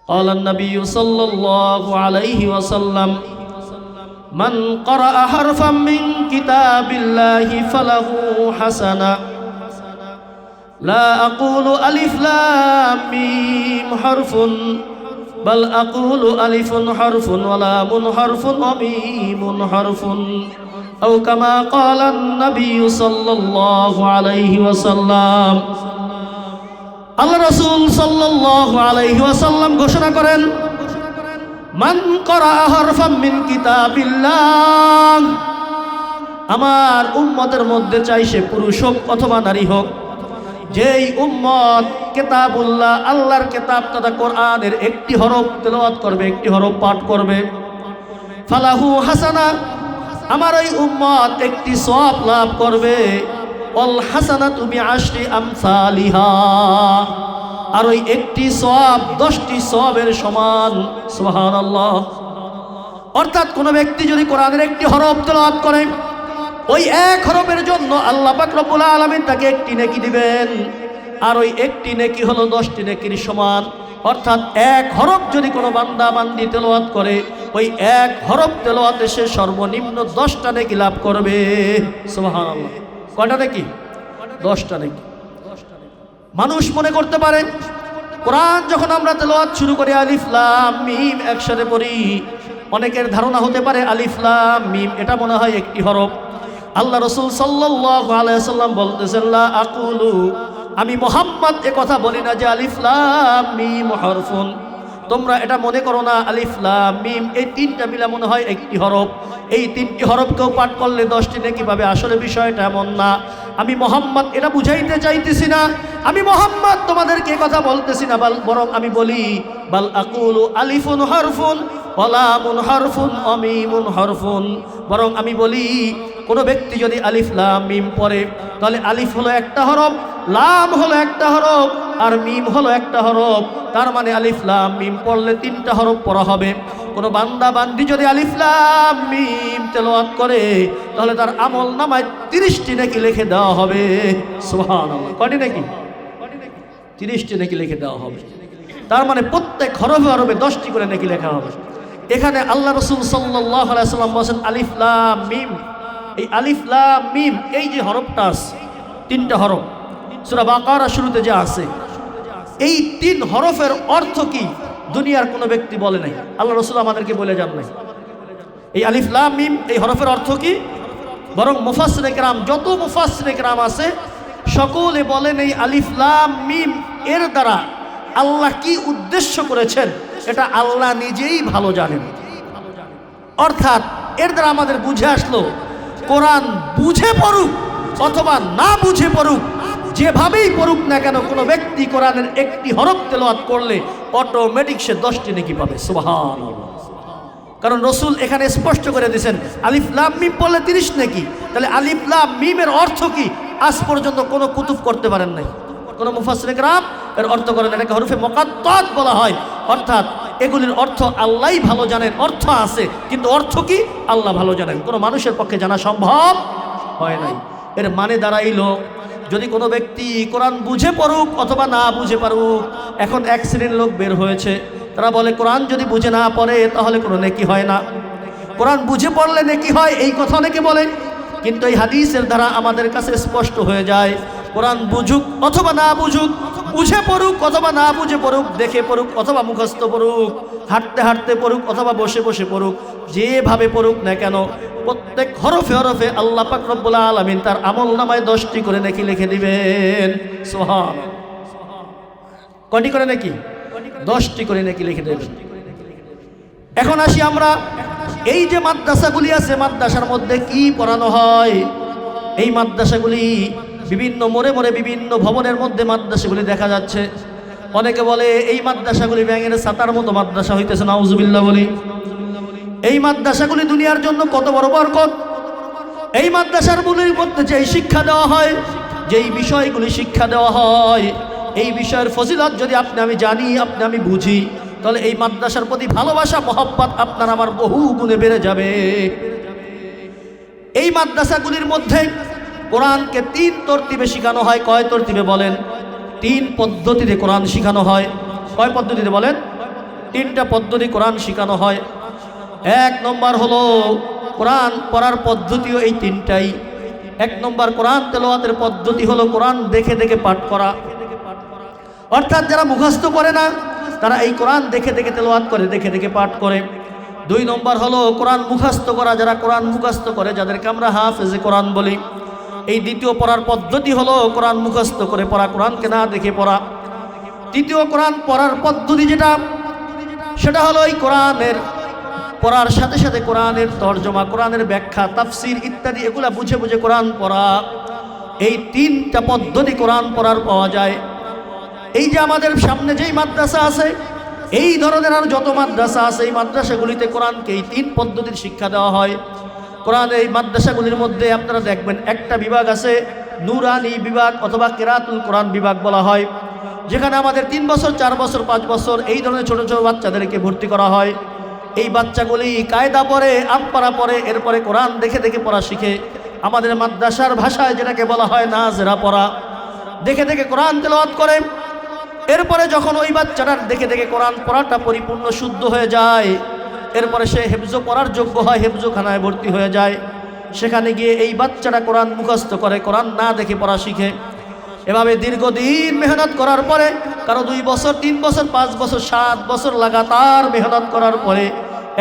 قال النبي صلى الله عليه وسلم من قرأ حرفا من كتاب الله فله حسنة لا أقول ألف لام ميم حرف بل أقول ألف حرف ولام حرف وميم حرف أو كما قال النبي صلى الله عليه وسلم আল্লাহ রাসূল সাল্লাল্লাহু আলাইহি ওয়াসাল্লাম ঘোষণা করেন মান ক্বারা হারফাম মিন কিতাবিল্লাহ, আমার উম্মতের মধ্যে চাই সে পুরুষ হোক অথবা নারী হোক, যেই উম্মত কিতাবুল্লাহ আল্লাহর কিতাব তথা কোরআনের একটি হরফ তেলাওয়াত করবে, একটি হরফ পাঠ করবে, ফালাহু হাসানা, আমার ওই উম্মত একটি সওয়াব লাভ করবে, ওয়াল হাসানাতু বিআশরি আমসালিহা, আর ওই একটি সওয়াব 10টি সওয়াবের সমান। সুবহানাল্লাহ। অর্থাৎ কোনো ব্যক্তি যদি কোরআনের একটি হরফ তেলাওয়াত করে, ওই এক হরফের জন্য আল্লাহ পাক রব্বুল আলামিন তাকে একটি নেকি দিবেন, আর ওই একটি নেকি হলো 10টি নেকির সমান। অর্থাৎ এক হরফ যদি কোনো বান্দা বান্দি তেলাওয়াত করে, ওই এক হরফ তেলাওয়াতে সে সর্বনিম্ন 10টা নেকি লাভ করবে। সুবহানাল্লাহ। কয়টা নেকি? 10টা নেকি। মানুষ মনে করতে পারে কোরআন যখন আমরা তেলাওয়াত শুরু করি আলিফ লাম মিম একসাথে পড়ি, অনেকের ধারণা হতে পারে আলিফ লাম মিম এটা মনে হয় একটি হরফ। আল্লাহ রাসূল সাল্লাল্লাহু আলাইহি ওয়াসাল্লাম বলতেছেন লা আকুলু, আমি মুহাম্মদ এ কথা বলি না যে আলিফ লাম মিম হরফুন। তোমরা এটা মনে করো না আলিফ লাম মিম এই তিনটা মিলা মনে হয় একটি হরফ, এই তিনটি হরফকেও পাঠ করলে 10টি নেকি পাবে। আসলে বিষয়টা এমন না। আমি মুহাম্মদ এটা বুঝাইতে চাইতেছি না, আমি মুহাম্মদ তোমাদেরকে কথা বলতেছি না, বরং আমি বলি বাল আকুলু আলিফুন হরফুন ওয়া লামুন হরফুন ওয়া মিমুন হরফুন। বরং আমি বলি কোনো ব্যক্তি যদি আলিফ লাম মিম পড়ে, তাহলে আলিফ হলো একটা হরফ, লাম হলো একটা হরফ, আর মিম হলো একটা হরফ। তার মানে আলিফ লাম মিম পড়লে 3টা হরফ পড়া হবে। কোনো বান্দা বান্দি যদি আলিফ লাম মিম তেলাওয়াত করে, তাহলে তার আমল নামায় 30টি নেকি লিখে দেওয়া হবে। সুবহানাল্লাহ। কয়টি নেকি? 30টি নেকি লিখে দেওয়া হবে। তার মানে প্রত্যেক হরফে হরফে 10টি করে নেকি লেখা হবে। এখানে আল্লাহ রাসূল সাল্লাল্লাহু আলাইহি ওয়াসাল্লাম বলেন আলিফ লাম মিম, এই আলিফ লাম মিম এই যে হরফটা আছে, 3টা হরফ সূরা বাকারা শুরুতে যে আছে, এই 3 হরফের অর্থ কি দুনিয়ার কোনো ব্যক্তি বলে নাই, আল্লাহ রাসূল আমাদেরকে বলে যান নাই। এই আলিফ লাম মিম এই হরফের অর্থ কি? বরং মুফাসসিরে কেরাম, যত মুফাসসিরে কেরাম আছে সকলে বলেন এই আলিফ লাম মিম এর দ্বারা আল্লাহ কি উদ্দেশ্য করেছেন এটা আল্লাহ নিজেই ভালো জানেন। অর্থাৎ এর দ্বারা আমাদের বুঝে আসলো কোরআন বুঝে পড়ুক অথবা না বুঝে পড়ুক, যেভাবেই পড়ুক না কেন, কোনো ব্যক্তি কোরআনের একটি হরফ তেলাওয়াত করলে অটোমেটিক সে 10টি নেকি পাবে। সুবহানাল্লাহ। কারণ রাসূল এখানে স্পষ্ট করে দিয়েছেন আলিফ লাম মিম পড়লে 30 নেকি। তাহলে আলিফ লাম মিমের অর্থ কি আজ পর্যন্ত কোনো কুতুব করতে পারেন নাই, কোনো মুফাসসিরে কেরাম এর অর্থ করেন। এটাকে হরফে মুকাত্তাত বলা হয়। অর্থাৎ এগুলির অর্থ আল্লাহই ভালো জানেন। অর্থ আছে কিন্তু অর্থ কি আল্লাহ ভালো জানেন, কোনো মানুষের পক্ষে জানা সম্ভব হয় নাই। এর মানে দাঁড়াইলো যদি কোনো ব্যক্তি কোরআন বুঝে পড়ুক অথবা না বুঝে পড়ুক, এখন এক শ্রেণীর লোক বের হয়েছে, তারা বলে কোরআন যদি বুঝে না পড়ে তাহলে কোনো নেকি হয় না, কোরআন বুঝে পড়লে নেকি হয়, এই কথা অনেকে বলে। কিন্তু এই হাদিসের দ্বারা আমাদের কাছে স্পষ্ট হয়ে যায় কোরআন বুঝুক অথবা না বুঝুক, বুঝে পড়ুক অথবা না বুঝে পড়ুক, দেখে পড়ুক অথবা মুখস্থ পড়ুক, হাঁটতে হাঁটতে পড়ুক অথবা বসে বসে পড়ুক, যেভাবে পড়ুক না কেন, প্রত্যেক হরফে হরফে আল্লাহ পাক রব্বুল আলামিন তার আমল নামায় 10টি করে নেকি লিখে দিবেন। সুবহানাল্লাহ। কয়টি করে নেকি? 10টি করে নেকি লিখে দেবেন। এখন আসি আমরা এই যে মাদ্রাসাগুলি আছে, মাদ্রাসার মধ্যে কি পড়ানো হয়? এই মাদ্রাসাগুলি বিভিন্ন মোড়ে মোড়ে বিভিন্ন ভবনের মধ্যে মাদ্রাসাগুলি দেখা যাচ্ছে। অনেকে বলে এই মাদ্রাসাগুলি ব্যাঙের ছাতার মতো মাদ্রাসা হইতেছে, নাউজুবিল্লাহ বলি। এই মাদ্রাসাগুলি দুনিয়ার জন্য কত বড় বরকত। এই মাদ্রাসাগুলির মধ্যে যেই শিক্ষা দেওয়া হয়, যেই বিষয়গুলি শিক্ষা দেওয়া হয়, এই বিষয়ের ফজিলত যদি আপনি আমি জানি, আপনি আমি বুঝি, তাহলে এই মাদ্রাসার প্রতি ভালোবাসা মহব্বত আপনার আমার বহু গুণে বেড়ে যাবে। এই মাদ্রাসাগুলির মধ্যে কোরআনকে 3 তরতিবে শেখানো হয়। কয় তরতিবে বলেন? 3 পদ্ধতিতে কোরআন শেখানো হয়। কয় পদ্ধতিতে বলেন? তিনটা পদ্ধতি কোরআন শেখানো হয়। এক নম্বর হলো কোরআন পড়ার পদ্ধতিও এই তিনটাই। এক নম্বর কোরআন তেলাওয়াতের পদ্ধতি হলো কোরআন দেখে দেখে পাঠ করা, অর্থাৎ যারা মুখস্থ করে না তারা এই কোরআন দেখে দেখে তেলাওয়াত করে, দেখে দেখে পাঠ করে। দুই নম্বর হলো কোরআন মুখস্থ করা, যারা কোরআন মুখস্থ করে যাদেরকে আমরা হাফেজে কোরআন বলি। এই দ্বিতীয় পড়ার পদ্ধতি হলো কোরআন মুখস্থ করে পড়া, কোরআনকে না দেখে পড়া। তৃতীয় কোরআন পড়ার পদ্ধতি যেটা, সেটা হলো এই কোরআনের পড়ার সাথে সাথে কোরআনের তর্জমা, কোরআনের ব্যাখ্যা, তাফসির ইত্যাদি এগুলা বুঝে বুঝে কোরআন পড়া। এই তিনটা পদ্ধতি কোরআন পড়ার পাওয়া যায়। এই যে আমাদের সামনে যেই মাদ্রাসা আছে, এই ধরনের আর যত মাদ্রাসা আছে, এই মাদ্রাসাগুলিতে কোরআনকে এই তিন পদ্ধতির শিক্ষা দেওয়া হয়। কোরআন এই মাদ্রাসাগুলির মধ্যে আপনারা দেখবেন একটা বিভাগ আছে নুরানি বিভাগ অথবা কিরাতুল কোরআন বিভাগ বলা হয়, যেখানে আমাদের 3 বছর 4 বছর 5 বছর এই ধরনের ছোট ছোট বাচ্চাদেরকে ভর্তি করা হয়। এই বাচ্চাগুলি কায়দা পড়ে, আমপারা পড়ে, এরপরে কোরআন দেখে দেখে পড়া শিখে। আমাদের মাদ্রাসার ভাষায় যেটাকে বলা হয় নাজেরা পড়া, দেখে দেখে কোরআন তেলাওয়াত করে। এরপরে যখন ওই বাচ্চাটার দেখে দেখে কোরআন পড়াটা পরিপূর্ণ শুদ্ধ হয়ে যায়, এরপরে সে হেফজো পড়ার যোগ্য হয়, হেফজোখানায় ভর্তি হয়ে যায়। সেখানে গিয়ে এই বাচ্চাটা কোরআন মুখস্থ করে, কোরআন না দেখে পড়া শিখে। এভাবে দীর্ঘদিন মেহনত করার পরে, কারো 2 বছর 3 বছর 5 বছর 7 বছর লাগাতার মেহনত করার পরে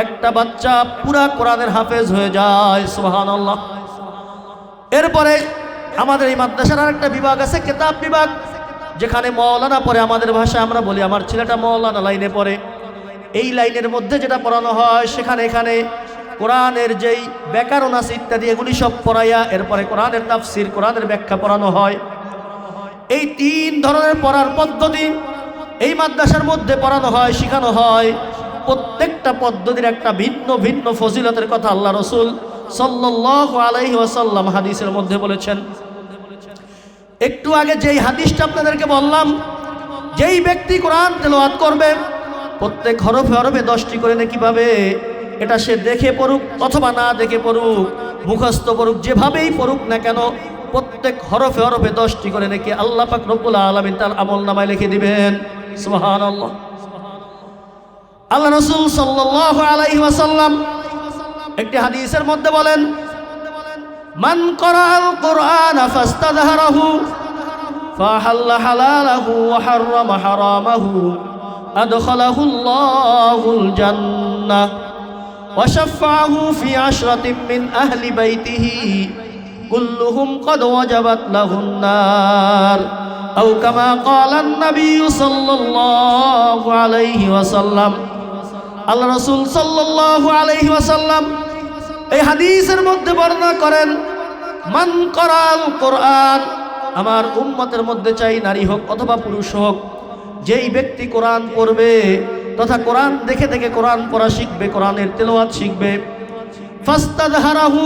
একটা বাচ্চা পুরা কোরআনের হাফেজ হয়ে যায়। সুবহানাল্লাহ। এরপরে আমাদের এই মাদ্রাসার আরেকটা বিভাগ আছে কিতাব বিভাগ, যেখানে মওলানা পড়ে। আমাদের ভাষায় আমরা বলি আমার ছেলেটা মওলানা লাইনে পড়ে। এই লাইনের মধ্যে যেটা পড়ানো হয়, সেখানে এখানে কোরআনের যেই ব্যাকরণ আছে ইত্যাদি এগুলি সব পড়াইয়া এরপরে কোরআনের তাফসির, কোরআনের ব্যাখ্যা পড়ানো হয়। এই 3 ধরনের পড়ার পদ্ধতি এই মাদ্রাসার মধ্যে পড়ানো হয়, শেখানো হয়। প্রত্যেকটা পদ্ধতির একটা ভিন্ন ভিন্ন ফজিলতের কথা আল্লাহ রসুল সাল্লাল্লাহু আলাইহি ওয়াসাল্লাম হাদিসের মধ্যে বলেছেন। একটু আগে যেই হাদিসটা আপনাদেরকে বললাম, যেই ব্যক্তি কোরআন তেলাওয়াত করবে প্রত্যেক হরফে হরফে 10টি করে নেকি পাবে। এটা সে দেখে পড়ুক অথবা না দেখে পড়ুক, মুখস্থ পড়ুক, যেভাবেই পড়ুক না কেন, প্রত্যেক হরফে হরফে 10টি করে নেকি আল্লাহ পাক রব্বুল আলামিন তার আমলনামায় লিখে দিবেন। সুবহানাল্লাহ। আল্লাহ রাসূল সাল্লাল্লাহু আলাইহি ওয়াসাল্লাম একটি হাদিসের মধ্যে বলেন, মান ক্বারাআল কুরআনা ফাস্তাযহারাহু ফাহাল্লা হালালাহু ওয়া হাররামা হারামাহু আদখালাহুল্লাহুল জান্নাহ ওয়া শাফাআহু ফি 'ashratin মিন আহলি বাইতিহি কুল্লুহুম ক্বাদ ওয়াজাবাত লাহুন নার আও কামা ক্বালা an-নাবী সাল্লাল্লাহু আলাইহি ওয়াসাল্লাম। আল্লাহ রাসূল সাল্লাল্লাহু আলাইহি ওয়াসাল্লাম এই হাদিসের মধ্যে বর্ণনা করেন, মান ক্বারাআল কুরআন, আমার উম্মতের মধ্যে চাই নারী হোক অথবা পুরুষ হোক, যেই ব্যক্তি কোরআন পড়বে তথা কোরআন দেখে দেখে কোরআন পড়া শিখবে, কোরআনের তেলাওয়াত শিখবে, ফাস্তাযহারাহু,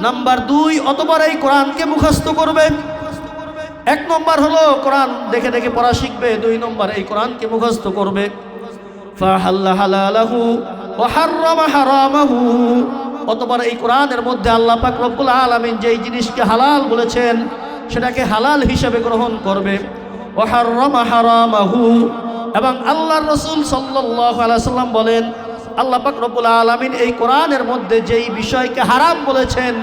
নাম্বার 2 অতঃপর এই কোরআনকে মুখস্থ করবে। 1 নম্বর হলো কোরআন দেখে দেখে পড়া শিখবে, 2 নম্বর এই কোরআনকে মুখস্থ করবে। ফাহাল্লা হালালাহু ওয়া হাররামা হারামাহু, অতঃপর এই কোরআনের মধ্যে আল্লাহ পাক রব্বুল আলামিন যেই জিনিসকে হালাল বলেছেন সেটাকে হালাল হিসেবে গ্রহণ করবে। ওয়া হাররামা হারামাহু, এবং আল্লাহর রাসূল সাল্লাল্লাহু আলাইহি ওয়াসাল্লাম বলেন, আল্লাহ পাক রব্বুল আলামিন এই কোরআনের মধ্যে যেই বিষয়কে হারাম বলেছেন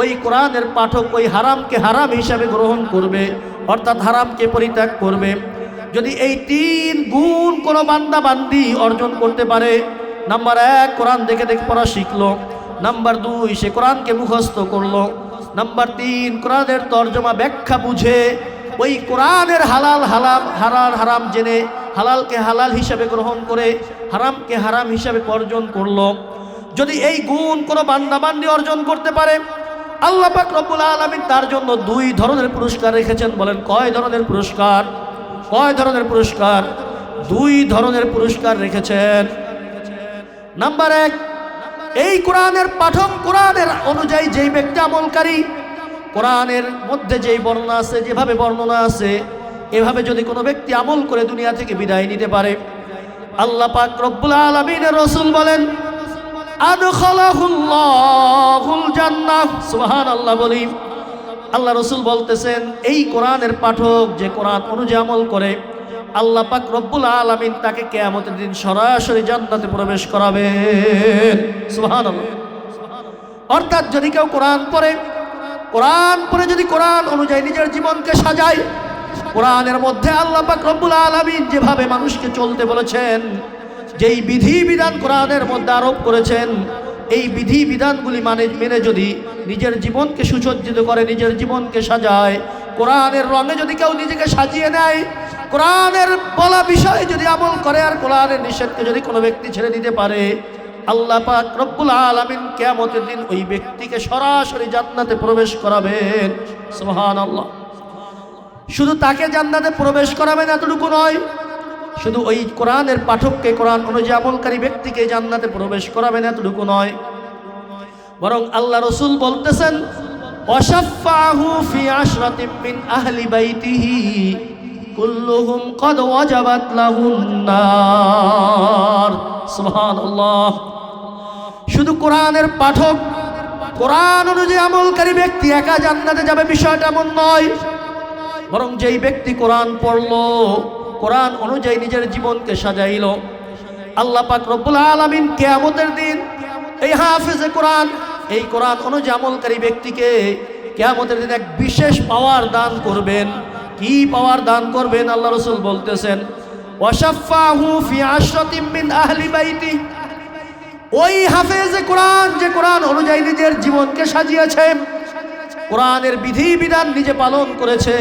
ওই কোরআনের পাঠক ওই হারামকে হারাম হিসাবে গ্রহণ করবে, অর্থাৎ হারামকে পরিত্যাগ করবে। যদি এই 3 গুণ কোনো বান্দা বান্দি অর্জন করতে পারে, নাম্বার 1 কোরআন দেখে দেখে পড়া শিখলো, নাম্বার 2 সে কোরআনকে মুখস্থ করলো, নাম্বার 3 কোরআনের তর্জমা ব্যাখ্যা বুঝে ওই কোরআনের হালাল হালাল হালাল হারাম জেনে হালালকে হালাল হিসাবে গ্রহণ করে হারামকে হারাম হিসাবে বর্জন করলো। যদি এই গুণ কোনো বান্দা বান্দি অর্জন করতে পারে, আল্লাহ পাক রব্বুল আলামিন তার জন্য 2 ধরনের পুরস্কার রেখেছেন। বলেন কয় ধরনের পুরস্কার? কয় ধরনের পুরস্কার? 2 ধরনের পুরস্কার রেখেছেন। নাম্বার 1, এই কোরআনের পাঠক, কোরআনের অনুযায়ী যেই ব্যক্তি আমলকারী, কোরআনের মধ্যে যেই বর্ণনা আছে, যেভাবে বর্ণনা আছে এভাবে যদি কোনো ব্যক্তি আমল করে দুনিয়া থেকে বিদায় নিতে পারে, আল্লাহ পাক রব্বুল আলামিনের রাসূল বলেন, আদখালাহুল্লাহুল জান্নাহ। সুবহানাল্লাহ বলি। আল্লাহ রাসূল বলতেছেন, এই কোরআনের পাঠক যে কোরআন অনুযায়ী আমল করে আল্লাহ পাক রব্বুল আলামিন তাকে কিয়ামতের দিন সরাসরি জান্নাতে প্রবেশ করাবেন। সুবহানাল্লাহ। অর্থাৎ যদি কেউ কোরআন পড়ে যদি কোরআন অনুযায়ী নিজের জীবনকে সাজায়, কোরআনের মধ্যে আল্লাহ পাক রব্বুল আলামিন যেভাবে মানুষকে চলতে বলেছেন, যেই বিধি বিধান কোরআনের মধ্যে আরোপ করেছেন, এই বিধি বিধানগুলি মেনে যদি নিজের জীবনকে সুসজ্জিত করে, নিজের জীবনকে সাজায়, কোরআনের রঙে যদি কেউ নিজেকে সাজিয়ে নেয়, কোরআনের বলা বিষয়ে যদি আমল করে, আর কোরআনের নিষেধকে যদি কোনো ব্যক্তি ছেড়ে দিতে পারে, আল্লাহ পাক রব্বুল আলামিন কিয়ামতের দিন ওই ব্যক্তিকে সরাসরি জান্নাতে প্রবেশ করাবেন। সুবহানাল্লাহ। শুধু তাকে জান্নাতে প্রবেশ করাবেন এতটুকু নয়, শুধু ওই কোরআনের পাঠককে, কোরআন অনুযায়ী আমলকারী ব্যক্তিকে জান্নাতে প্রবেশ করাবেন এতটুকু নয়, বরং আল্লাহ রাসূল বলতেছেন ওয়াশাফাহু ফি আশরাতিন মিন আহলি বাইতিহি কুল্লুহুম ক্বাদ ওয়াজাবাত লাহুন নার। সুবহানাল্লাহ। শুধু কোরআনের পাঠক, কোরআন অনুযায়ী আমলকারী ব্যক্তি একা জান্নাতে যাবে বিষয়টা এমন নয়, বরং যেই ব্যক্তি কোরআন পড়লো, কোরআন অনুযায়ী নিজের জীবনকে সাজাইলো, আল্লাহ পাক রব্বুল আলামিন কিয়ামতের দিন এই হাফেজে কোরআন, এই কোরআন অনুযায়ী আমলকারী ব্যক্তিকে কিয়ামতের দিন এক বিশেষ পাওয়ার দান করবেন। কি পাওয়ার দান করবেন? আল্লাহ রাসূল বলতেছেন ওয়াশাফাহু ফি আশরাতিন মিন আহলি বাইতি। ওই হাফেজে কোরআন যে কোরআন অনুযায়ী নিজের জীবনকে সাজিয়েছে, কোরআনের বিধি বিধান নিজে পালন করেছে,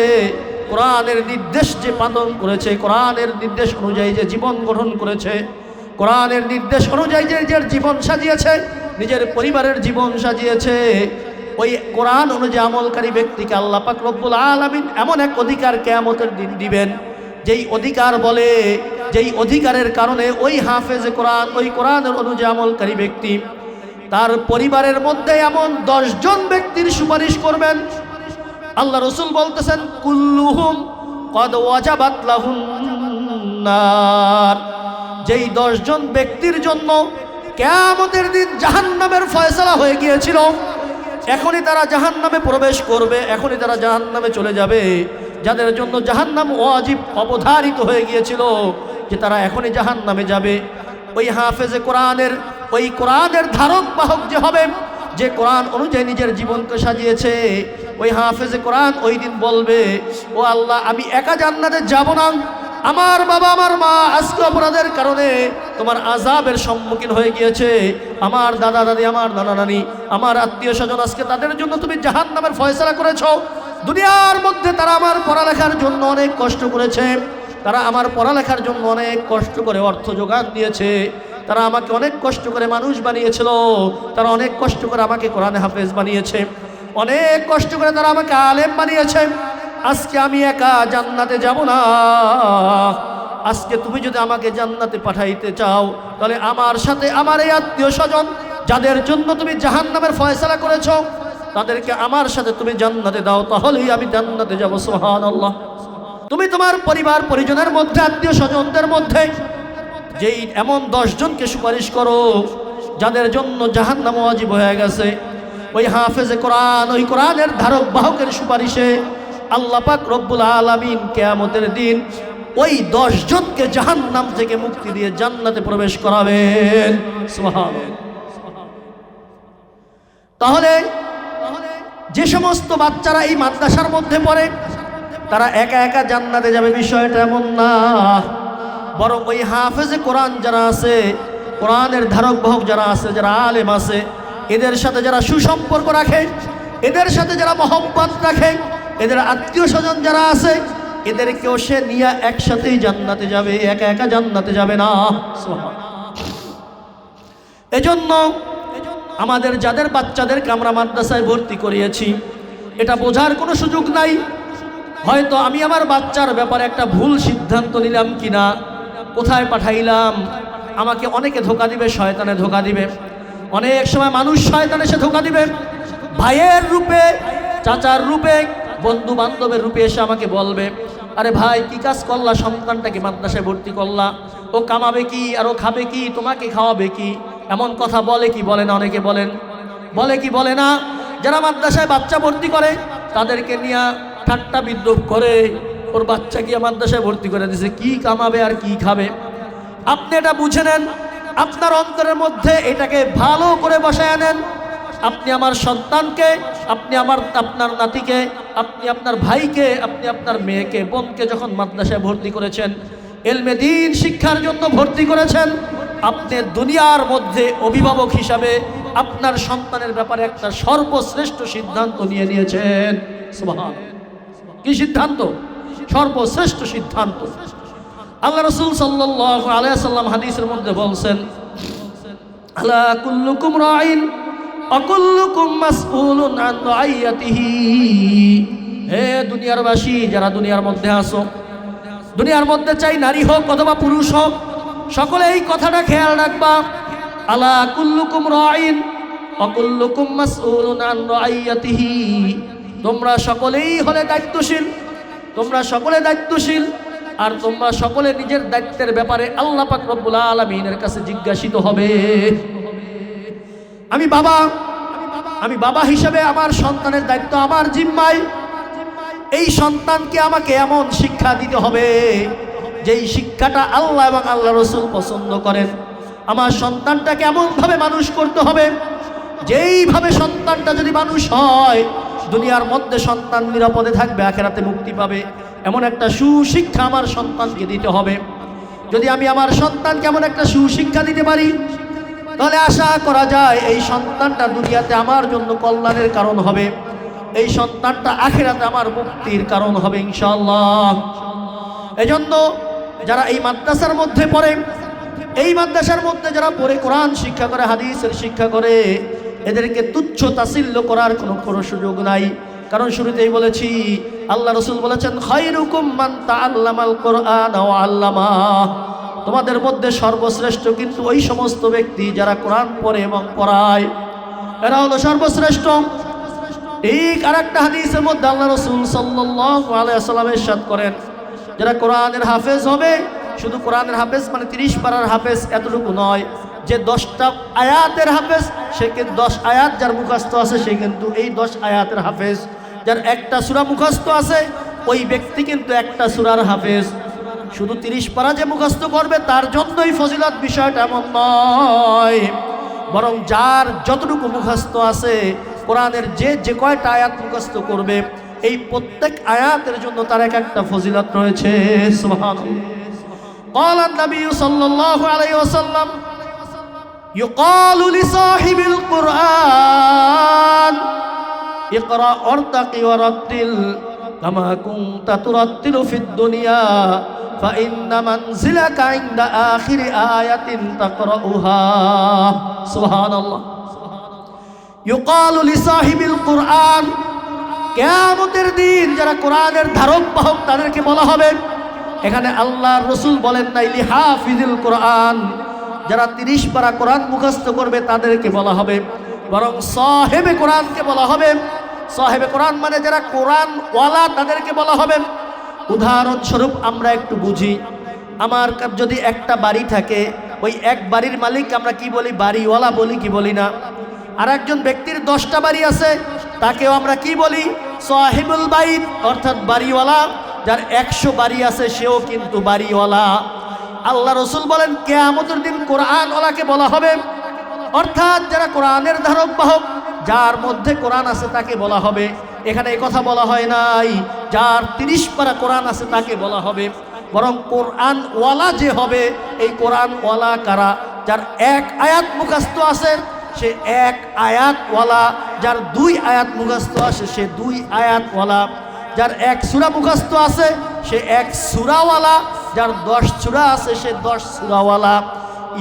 কোরআনের নির্দেশ যে পালন করেছে, কোরআনের নির্দেশ অনুযায়ী যে জীবন গঠন করেছে, কোরআনের নির্দেশ অনুযায়ী যে নিজের জীবন সাজিয়েছে, নিজের পরিবারের জীবন সাজিয়েছে, ওই কোরআন অনুযায়ী আমলকারী ব্যক্তিকে আল্লাহ পাক রব্বুল আলামিন এমন এক অধিকার কিয়ামতের দিন দিবেন, যেই অধিকার বলে, যেই অধিকারের কারণে ওই হাফেজে কোরআন, ওই কোরআনের অনুযায়ী আমলকারী ব্যক্তি তার পরিবারের মধ্যে এমন 10 জন ব্যক্তির সুপারিশ করবেন। আল্লাহ রাসূল বলতেছেন কুল্লুহুম ক্বাদ ওয়াজাবাত লাহুন নার। যেই 10 জন ব্যক্তির জন্য কিয়ামতের দিন জাহান্নামের ফয়সালা হয়ে গিয়েছিল, এখনই তারা জাহান্নামে প্রবেশ করবে, এখনই তারা জাহান্নামে চলে যাবে, যাদের জন্য জাহান্নাম ওয়াজিব অবধারিত হয়ে গিয়েছিল যে তারা এখনই জাহান্নামে যাবে, ওই হাফেজে কোরআনের, ওই কোরআনের ধারক বাহক যে হবে, যে কোরআন অনুযায়ী নিজের জীবনকে সাজিয়েছে, ওই হাফেজে কোরআন ওই দিন বলবে ও আল্লাহ, আমি একা জান্নাতে যাব না, আমার বাবা আমার মা আজকে অপরাধের কারণে তোমার আযাবের সম্মুখীন হয়ে গিয়েছে, আমার দাদা দাদি, আমার নানা নানি, আমার আত্মীয় স্বজন, আজকে তাদের জন্য তুমি জাহান্নামের ফয়সালা করেছো। দুনিয়ার মধ্যে তারা আমার পড়ালেখার জন্য অনেক কষ্ট করেছে, তারা আমার পড়ালেখার জন্য অনেক কষ্ট করে অর্থ যোগান দিয়েছে, তারা আমাকে অনেক কষ্ট করে মানুষ বানিয়েছিল, তারা অনেক কষ্ট করে আমাকে কোরআনে হাফেজ বানিয়েছে, অনেক কষ্ট করে তারা আমাকে আলেম বানিয়েছে। আজকে আমি একা জান্নাতে যাব না, আজকে তুমি যদি আমাকে জান্নাতে পাঠাইতে চাও, তাহলে আমার সাথে আমার এই আত্মীয় স্বজন যাদের জন্য তুমি জাহান্নামের ফয়সালা করেছো, তাদেরকে আমার সাথে তুমি জান্নাতে দাও, তাহলেই আমি জান্নাতে যাব। সুবহানাল্লাহ। তুমি তোমার পরিবার পরিজনের মধ্যে, আত্মীয় স্বজনদের মধ্যে যেই এমন 10 জনকে সুপারিশ করো যাদের জন্য জাহান্নাম ওয়াজিব হয়ে গেছে, ওই হাফেজে কোরআন, ওই কোরআনের ধারক বাহকের সুপারিশে আল্লাহ পাক রব্বুল আলামিন কিয়ামতের দিন ওই 10 জনকে জাহান্নাম থেকে মুক্তি দিয়ে জান্নাতে প্রবেশ করাবেন। সুবহানাল্লাহ। তাহলে যে সমস্ত বাচ্চারা এই মাদ্রাসার মধ্যে পড়ে তারা একা একা জান্নাতে যাবে বিষয়টা এমন না, বরং ওই হাফেজে কোরআন যারা আছে, কোরআনের ধারক বাহক যারা আছে, যারা আলেম আছে, এদের সাথে যারা সুসম্পর্ক রাখে, এদের সাথে যারা মহব্বত রাখে, এদের আত্মীয় স্বজন যারা আছে, এদেরকেও সে নিয়ে একসাথেই জান্নাতে যাবে, একা একা জান্নাতে যাবে না। এজন্য আমাদের যাদের বাচ্চাদেরকে আমরা মাদ্রাসায় ভর্তি করিয়েছি, এটা বোঝার কোনো সুযোগ নাই, হয়তো আমি আমার বাচ্চার ব্যাপারে একটা ভুল সিদ্ধান্ত নিলাম কিনা, কোথায় পাঠাইলাম, আমাকে অনেকে ধোকা দিবে, শয়তানে ধোকা দিবে, অনেক সময় মানুষ শয়তানে সে ধোকা দিবে, ভাইয়ের রূপে, চাচার রূপে, বন্ধু বান্ধবের রূপে এসে আমাকে বলবে, আরে ভাই কি কাজ করলা, সন্তানটাকে মাদ্রাসায় ভর্তি করলা, ও কামাবে কি আর ও খাবে কি, তোমাকে খাওয়াবে কি, এমন কথা বলে কি বলে না? অনেকে বলেন, বলে কি বলে না? যারা মাদ্রাসায় বাচ্চা ভর্তি করে তাদেরকে নিয়ে ঠাট্টা বিদ্রুপ করে, ওর বাচ্চা কি মাদ্রাসায় ভর্তি করে দিয়েছে, কি কামাবে আর কি খাবে। আপনি এটা বুঝে নেন, আপনার অন্তরের মধ্যে এটাকে ভালো করে বসায় নেন। আপনি আমার সন্তানকে, আপনি আপনার নাতিকে, আপনি আপনার ভাইকে, আপনি আপনার মেয়েকে, বোনকে যখন মাদ্রাসায় ভর্তি করেছেন, ইলমে দ্বীন শিক্ষার জন্য ভর্তি করেছেন, আপনি দুনিয়ার মধ্যে অভিভাবক হিসাবে আপনার সন্তানের ব্যাপারে একটা সর্বশ্রেষ্ঠ সিদ্ধান্ত নিয়ে নিয়েছেন। সুবহান। কি সিদ্ধান্ত? সর্বশ্রেষ্ঠ সিদ্ধান্ত। আল্লাহ রাসূল সাল্লাল্লাহু আলাইহি ওয়াসাল্লাম হাদিসের মধ্যে বলছেন, আলা কুল্লুকুম রাঈন ওয়া কুল্লুকুম মাসউলুন আন রাইয়াতিহি। হে দুনিয়ার বাসী, যারা দুনিয়ার মধ্যে আছো, দুনিয়ার মধ্যে চাই নারী হোক অথবা পুরুষ হোক, সকলে এই কথাটা খেয়াল রাখবা, আলা কুল্লুকুম রাঈন ওয়া কুল্লুকুম মাসউলুন আন রাইয়াতিহি। তোমরা সকলেই হলে দায়িত্বশীল, তোমরা সকলে দায়িত্বশীল, আর তোমরা সকলে নিজের দায়িত্বের ব্যাপারে আল্লাহ পাক রব্বুল আলামিনের কাছে জিজ্ঞাসিত হবে। আমি বাবা হিসেবে আমার সন্তানের দায়িত্ব আমার জিম্মায়। এই সন্তানকে আমাকে এমন শিক্ষা দিতে হবে যেই শিক্ষাটা আল্লাহ এবং আল্লাহ রাসূল পছন্দ করেন। আমার সন্তানটাকে এমনভাবে মানুষ করতে হবে যেইভাবে সন্তানটা যদি মানুষ হয়, দুনিয়ার মধ্যে সন্তান নিরাপদে থাকবে, আখিরাতে মুক্তি পাবে, এমন একটা সুশিক্ষা আমার সন্তানকে দিতে হবে। যদি আমি আমার সন্তানকে এমন একটা সুশিক্ষা দিতে পারি, তাহলে আশা করা যায় এই সন্তানটা দুনিয়াতে আমার জন্য কল্যাণের কারণ হবে, এই সন্তানটা আখিরাতে আমার মুক্তির কারণ হবে ইনশাআল্লাহ। এজন্য যারা এই মাদ্রাসার মধ্যে পড়ে, এই মাদ্রাসার মধ্যে যারা পড়ে কোরআন শিক্ষা করে, হাদিসের শিক্ষা করে, এদেরকে তুচ্ছ তাচ্ছিল্য করার কোনো সুযোগ নাই। কারণ শুরুতেই বলেছি, আল্লাহ রাসূল বলেছেন, খায়রুকুম মান তাআল্লামাল কুরআন ওয়া আল্লামা। তোমাদের মধ্যে সর্বশ্রেষ্ঠ কিন্তু ওই সমস্ত ব্যক্তি যারা কোরআন পড়ে এবং পড়ায়, এরা হলো সর্বশ্রেষ্ঠ। ঠিক আরেকটা হাদিসের মধ্যে আল্লাহ রাসূল সাল্লাল্লাহু আলাইহি ওয়াসাল্লাম ইরশাদ করেন, যারা কোরআনের হাফেজ হবে, শুধু কোরআনের হাফেজ মানে 30 পারার হাফেজ এতটুকু নয়, যে 10টা আয়াতের হাফেজ, সে কিন্তু 10 আয়াত যার মুখস্থ আছে সে কিন্তু এই 10 আয়াতের হাফেজ। যার একটা সূরা মুখস্থ আছে ওই ব্যক্তি কিন্তু একটা সূরার হাফেজ। শুধু 30 পারা যে মুখস্থ করবে তার জন্যই ফজিলত, বিষয়টা এমন নয়, বরং যার যতটুকু মুখস্থ আছে, কোরআনের যে কয়টা আয়াত মুখস্থ করবে, এই প্রত্যেক আয়াতের জন্য তার এক একটা ফজিলত রয়েছে। সুবহানাল্লাহ। قال النبي صلى الله عليه وسلم يقال لصاحب القرآن اقرأ وارتقي ورتل كما كنت ترتل في الدنيا فإن منزلك عند آخر آية تقرأها. سبحان الله. يقال لصاحب القرآن, কিয়ামতের দিন যারা কোরআনের ধারক বাহক তাদেরকে বলা হবে, এখানে আল্লাহর রাসূল বলেন নাই লিহাফিজুল কোরআন, যারা 30 পারা কোরআন মুখস্থ করবে তাদেরকে বলা হবে, বরং সাহেবে কোরআনকে বলা হবে। সাহেবে কোরআন মানে যারা কোরআন ওয়ালা তাদেরকে বলা হবে। উদাহরণস্বরূপ আমরা একটু বুঝি, আমার যদি একটা বাড়ি থাকে, ওই এক বাড়ির মালিক আমরা কি বলি? বাড়িওয়ালা বলি কি বলি না? আর একজন ব্যক্তির 10টা বাড়ি আছে, তাকেও আমরা কি বলি? সাহিবুল বাইত, অর্থাৎ বাড়িওয়ালা। যার 100 বাড়ি আছে সেও কিন্তু বাড়িওয়ালা। আল্লাহ রাসূল বলেন কিয়ামতের দিন কোরআনওয়ালাকে বলা হবে, অর্থাৎ যারা কোরআনের ধারক বাহক, যার মধ্যে কোরআন আছে তাকে বলা হবে। এখানে এই কথা বলা হয় নাই যার 30 পারা কোরআন আছে তাকে বলা হবে, বরং কোরআনওয়ালা যে হবে, এই কোরআনওয়ালা কারা? যার 1 আয়াত মুখস্থ আছে সে 1 আয়াতওয়ালা, যার 2 আয়াত মুখস্থ আছে সে 2 আয়াতওয়ালা, যার 1 সূরা মুখস্থ আছে সে 1 সূরাওয়ালা, যার 10 সূরা আছে সে 10 সূরাওয়ালা।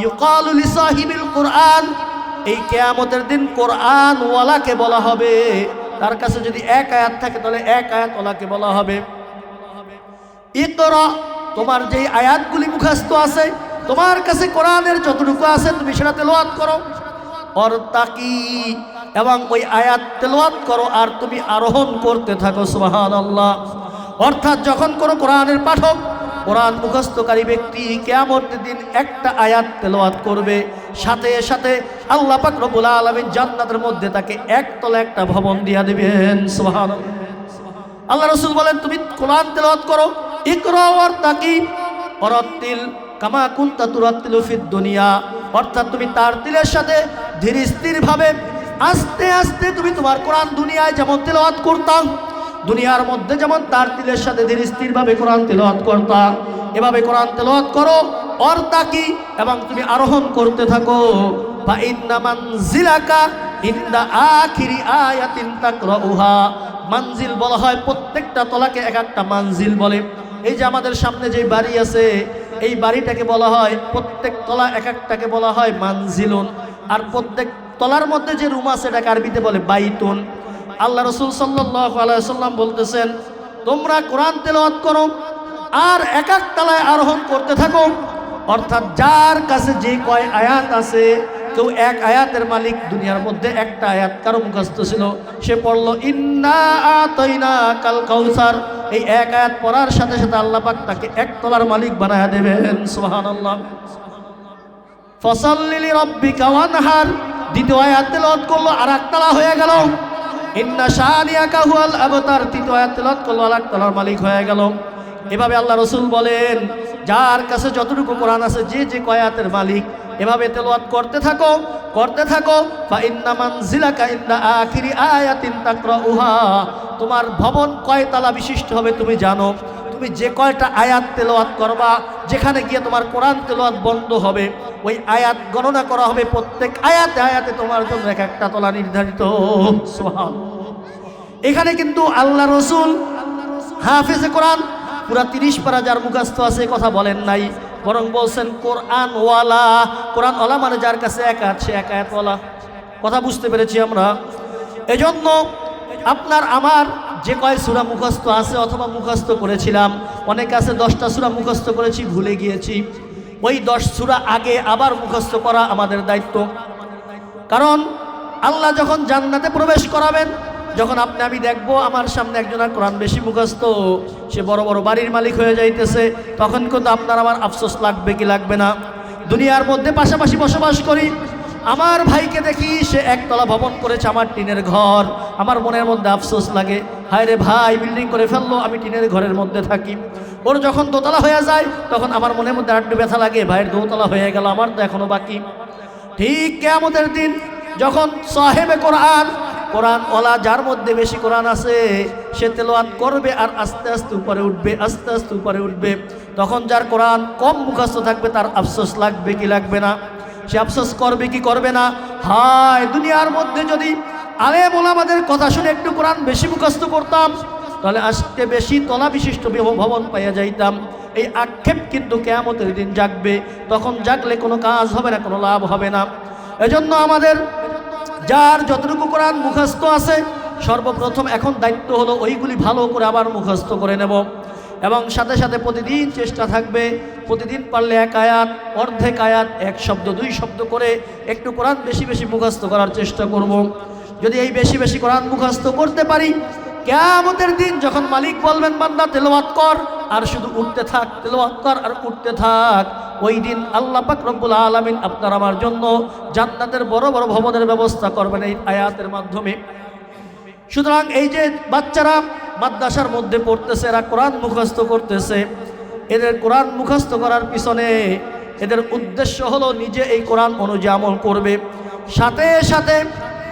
ইউকালু লিসাহিবিল কোরআন, এই কিয়ামতের দিন কোরআনওয়ালাকে বলা হবে। তার কাছে যদি 1 আয়াত থাকে তাহলে 1 আয়াতওয়ালাকে বলা হবে। ইকরা, তোমার যেই আয়াতগুলি মুখস্থ আছে, তোমার কাছে কোরআনের যতটুকু আছে তুমি সেটা তেলাওয়াত করো। অর্তাকি, এবং ওই আয়াত তেলাওয়াত করো আর তুমি আরোহণ করতে থাকো। সুবহানাল্লাহ। অর্থাৎ যখন কোনো কোরআনের পাঠক, কোরআন মুখস্থকারী ব্যক্তি কিয়ামতের দিন একটা আয়াত তেলাওয়াত করবে, সাথে সাথে আল্লাহ পাক রব্বুল আলামিন জান্নাতের মধ্যে তাকে একতলা একটা ভবন দিয়া দিবেন। সুবহানাল্লাহ। আল্লাহ রাসূল বলেন তুমি কোরআন তেলাওয়াত করো, ইকরা ওয়ারতাকি ওয়ারাত্তিল কামা কুনতা তুরাত্তিলু ফিদ দুনিয়া, অর্থাৎ তুমি তার তিলের সাথে ধীর স্থির ভাবে আস্তে আস্তে তুমি তোমার কোরআন দুনিয়ায় যেমন তেলাওয়াত করতাম, দুনিয়ার মধ্যে যেমন তার তিলের সাথে ধীর স্থির ভাবে কোরআন তেলাওয়াত করতাম, এভাবে কোরআন তেলাওয়াত করো। ওয়ারতাকি এবং তুমি আরোহণ করতে থাকো। ফা ইন্না মানজিলাকা ইনদা আখিরি আয়াতিন তাকরাউহা, মানজিল বলা হয় প্রত্যেকটা তলাকে এক একটা মানজিল বলে। এই যে আমাদের সামনে যে বাড়ি আছে, এই বাড়িটাকে বলা হয়, প্রত্যেক তলা এক একটাকে বলা হয় মানজিলুন, আর প্রত্যেক তলার মধ্যে যে রুম আছে এটাকে আরবিতে বলে বাইতুন। আল্লাহ রাসূল সাল্লাল্লাহু আলাইহি ওয়াসাল্লাম বলতেছেন তোমরা কোরআন তেলাওয়াত করো আর এক এক তলায় আরোহণ করতে থাকো, অর্থাৎ যার কাছে যে কয় আয়াত আছে, কেউ এক আয়াতের মালিক, দুনিয়ার মধ্যে একটা আয়াত কারো মুখস্থ ছিল, সে পড়লো ইন্না আতাইনাকাল কাউসার, এই এক আয়াত পড়ার সাথে সাথে আল্লাহ পাক তাকে এক তলার মালিক বানায়া দেবেন। সুবহানাল্লাহ। ফাসাল্লি লিরাব্বিকা ওয়ানহার, দ্বিতীয় আয়াত তেলাওয়াত করলো আর এক তলা হয়ে গেল। ইন্না শানিয়াকা হুয়াল আবতার, তৃতীয় আয়াত তেলাওয়াত করলো আর এক তলার মালিক হয়ে গেল। এভাবে আল্লাহ রাসূল বলেন যার কাছে যতটুকু কোরআন আছে, যে যে কয়াতের মালিক, এভাবে তেলাওয়াত করতে থাকো করতে থাকো। ফা ইন্না মানজিলাকা ইনদা আখিরি আয়াতিন তাকরাউহা, তোমার ভবন কয়তলা বিশিষ্ট হবে তুমি জানো, তুমি যে কয়টা আয়াত তেলাওয়াত করবা, যেখানে গিয়ে তোমার কোরআন তেলাওয়াত বন্ধ হবে, ওই আয়াত গণনা করা হবে, প্রত্যেক আয়াতে আয়াতে তোমার জন্য এক একটা তলা নির্ধারিত। সুবহানাল্লাহ। এখানে কিন্তু আল্লাহ রাসূল হাফেজে কোরআন পুরা 30 পারা যার মুখস্থ আছে কথা বলেন নাই, বরং বলছেন কোরআন ওয়ালা। কোরআন ওয়ালা মানে যার কাছে এক আয়াত সে এক আয়াত ওয়ালা। কথা বুঝতে পেরেছি আমরা? এজন্য আপনার আমার যে কয় সূরা মুখস্থ আছে অথবা মুখস্থ করেছিলাম, অনেকে আছে 10টা সূরা মুখস্থ করেছি ভুলে গিয়েছি, ওই 10 সূরা আগে আবার মুখস্থ করা আমাদের দায়িত্ব। কারণ আল্লাহ যখন জান্নাতে প্রবেশ করাবেন, যখন আপনি আমি দেখবো আমার সামনে একজনের কোরআন বেশি মুখস্থ, সে বড় বড় বাড়ির মালিক হয়ে যাইতেছে, তখন কিন্তু আপনার আমার আফসোস লাগবে কি লাগবে না? দুনিয়ার মধ্যে পাশাপাশি বসবাস করি, আমার ভাইকে দেখি সে একতলা ভবন করেছে, আমার টিনের ঘর, আমার মনের মধ্যে আফসোস লাগে, হায় রে ভাই বিল্ডিং করে ফেললো, আমি টিনের ঘরের মধ্যে থাকি। ওর যখন দোতলা হয়ে যায় তখন আমার মনের মধ্যে আরেকটু ব্যথা লাগে, ভাইয়ের দোতলা হয়ে গেল, আমার তো এখনো বাকি। ঠিক কিয়ামতের দিন যখন সাহেবে কোরআন, কোরআন ওয়ালা যার মধ্যে বেশি কোরআন আছে, সে তেলাওয়াত করবে আর আস্তে আস্তে উপরে উঠবে, আস্তে আস্তে উপরে উঠবে। তখন যার কোরআন কম মুখস্থ থাকবে তার আফসোস লাগবে কি লাগবে না? সে আফসোস করবে কি করবে না? হায় দুনিয়ার মধ্যে যদি আলেম ওলামাদের কথা শুনে একটু কোরআন বেশি মুখস্থ করতাম, তাহলে আজকে বেশি তলা বিশিষ্ট ভবন পাইয়া যাইতাম। এই আক্ষেপ কিন্তু কিয়ামতের দিন জাগবে, তখন জাগলে কোনো কাজ হবে না, কোনো লাভ হবে না। এজন্য আমাদের যার যতটুকু কোরআন মুখস্থ আছে, সর্বপ্রথম এখন দায়িত্ব হলো ওইগুলি ভালো করে আবার মুখস্থ করে নেব, এবং সাথে সাথে প্রতিদিন চেষ্টা থাকবে, প্রতিদিন পারলে এক আয়াত, অর্ধেক আয়াত, এক শব্দ 2 শব্দ করে একটু কোরআন বেশি বেশি মুখস্থ করার চেষ্টা করব। যদি এই বেশি বেশি কোরআন মুখস্থ করতে পারি, কিয়ামতের দিন যখন মালিক বলবেন বান্দা তেলাওয়াত কর আর শুধু উঠতে থাক, তেলাওয়াত কর আর উঠতে থাক, ওই দিন আল্লাহ পাক রব্বুল আলামিন আপনার আমার জন্য জান্নাতের বড় বড় ভবনের ব্যবস্থা করবেন এই আয়াতের মাধ্যমে। সুতরাং এই যে বাচ্চারা মাদ্রাসার মধ্যে পড়তেছে, এরা কোরআন মুখস্থ করতেছে, এদের কোরআন মুখস্থ করার পিছনে এদের উদ্দেশ্য হলো নিজে এই কোরআন অনুযায়ী আমল করবে, সাথে সাথে